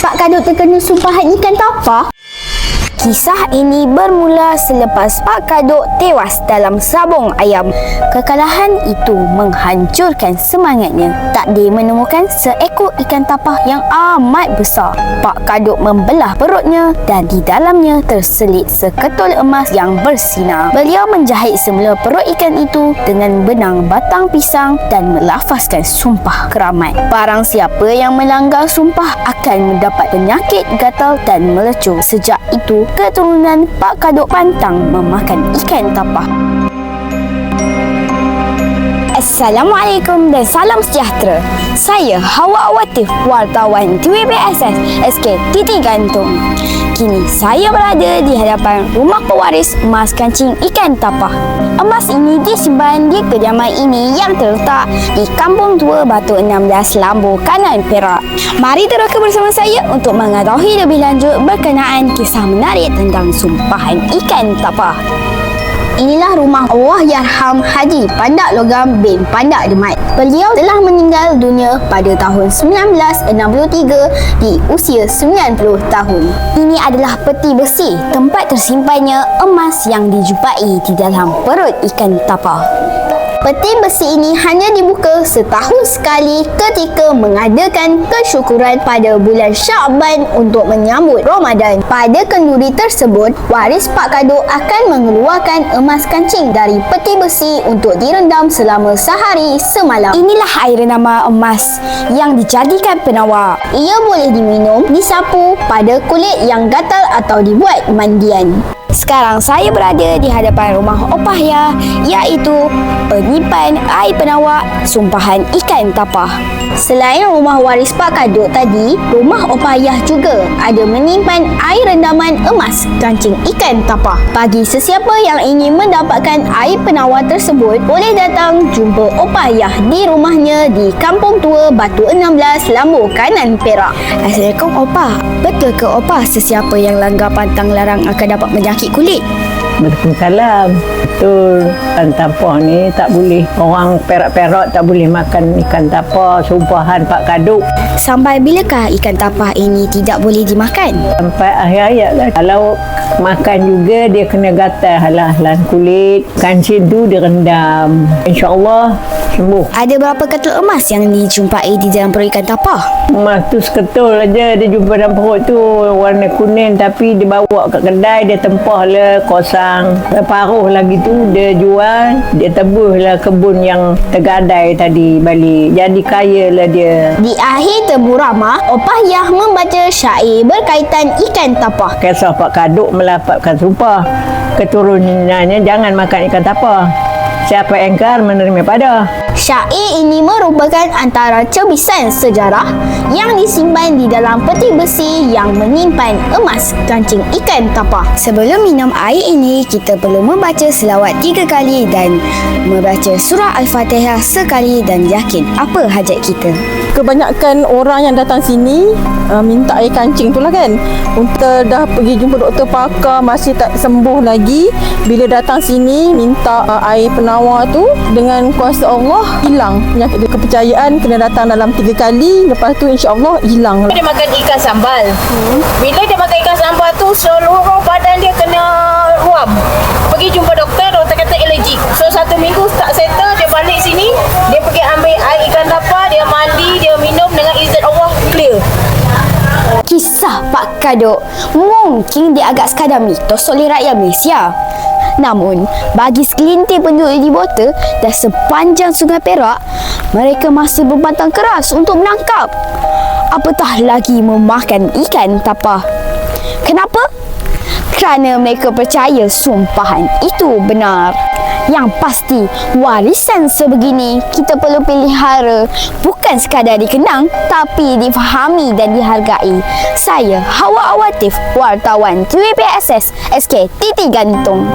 Pak Kadut terkena sumpahan ikan tapah? Kisah ini bermula selepas Pak Kadut tewas dalam sabung ayam. Kekalahan itu menghancurkan semangatnya. Takdir menemukan seekor ikan tapah yang amat besar. Pak Kadut membelah perutnya dan di dalamnya terselit seketul emas yang bersinar. Beliau menjahit semula perut ikan itu dengan benang batang pisang dan melafazkan sumpah keramat. Barang siapa yang melanggar sumpah akan mendapat penyakit gatal dan melecur. Sejak itu, keturunan Pak Kadut pantang memakan ikan tapah. Assalamualaikum dan salam sejahtera. Saya Hawa Awatif, wartawan TVPSS SK Titik Gantung. Kini saya berada di hadapan rumah pewaris emas kancing ikan tapah. Emas ini disimpan di kediaman ini yang terletak di Kampung Tua Batu 16 Lambu Kanan, Perak. Mari terus bersama saya untuk mengetahui lebih lanjut berkenaan kisah menarik tentang sumpahan ikan tapah. Inilah rumah Allahyarham Haji Pandak Logam bin Pandak Demat. Beliau telah meninggal dunia pada tahun 1963 di usia 90 tahun. Ini adalah peti besi, tempat tersimpannya emas yang dijumpai di dalam perut ikan tapah. Peti besi ini hanya dibuka setahun sekali ketika mengadakan kesyukuran pada bulan Sya'ban untuk menyambut Ramadan. Pada kenduri tersebut, waris Pak Kadut akan mengeluarkan emas kancing dari peti besi untuk direndam selama sehari semalam. Inilah air rendaman emas yang dijadikan penawar. Ia boleh diminum, disapu pada kulit yang gatal atau dibuat mandian. Sekarang saya berada di hadapan rumah Opah Yah, iaitu penyimpan air penawar sumpahan ikan tapah. Selain rumah waris Pak Kadut tadi, rumah Opah Yah juga ada menyimpan air rendaman emas kancing ikan tapah. Bagi sesiapa yang ingin mendapatkan air penawar tersebut, boleh datang jumpa Opah Yah di rumahnya di Kampung Tua Batu 16 Lambu Kanan, Perak. Assalamualaikum Opah. Betul ke Opah sesiapa yang langgar pantang larang akan dapat penyakit kulit? Waalaikumsalam. Betul, ikan tapah ni tak boleh. Orang Perak-Perak tak boleh makan ikan tapah, sumpahan Pak Kadut. Sampai bilakah ikan tapah ini tidak boleh dimakan? Sampai akhir hayat lah. Kalau makan juga dia kena gatal halah-halah kulit. Kancing tu direndam. InsyaAllah sembuh. Ada berapa ketul emas yang dijumpai di dalam perut ikan tapah? Emas tu seketul aja dia jumpa dalam perut tu, warna kuning, tapi dia bawa kat kedai, dia tempah lah kosang. Paruh lagi tu dia jual, dia tebus lah kebun yang tergadai tadi balik. Jadi kaya lah dia. Di akhir tebu ramah, Opah Yah membaca syair berkaitan ikan tapah. Kisah Pak Kadut melafazkan sumpah keturunannya jangan makan ikan tapah. Siapa engkar menerima pada. Syair ini merupakan antara cebisan sejarah yang disimpan di dalam peti besi yang menyimpan emas kancing ikan tapah. Sebelum minum air ini, kita perlu membaca selawat 3 kali dan membaca surah Al-Fatihah sekali dan yakin apa hajat kita. Kebanyakan orang yang datang sini minta air kancing tu lah kan. Untuk dah pergi jumpa doktor pakar masih tak sembuh lagi, bila datang sini minta air penawar tu, dengan kuasa Allah hilang penyakit dia. Kepercayaan kena datang dalam 3 kali, lepas tu insya-Allah hilang. Dia makan ikan sambal. Bila dia makan ikan sambal tu, seluruh badan dia kena ruam. Pergi jumpa doktor, doktor kata allergic. So 1 minggu tak settle, dia balik sini, dia pergi ambil air ikan tapah, dia mandi, dia minum, dengan izin Allah clear. Kisah Pak Kadut mungkin dia agak sekadar mitos oleh rakyat Malaysia. Namun, bagi segelintir penduduk di Bota dan sepanjang Sungai Perak, mereka masih berpantang keras untuk menangkap, apatah lagi memakan ikan tapah. Kenapa? Kerana mereka percaya sumpahan itu benar. Yang pasti, warisan sebegini kita perlu pelihara, bukan sekadar dikenang, tapi difahami dan dihargai. Saya Hawa Awatif, wartawan TVPSS SK Titik Gantung.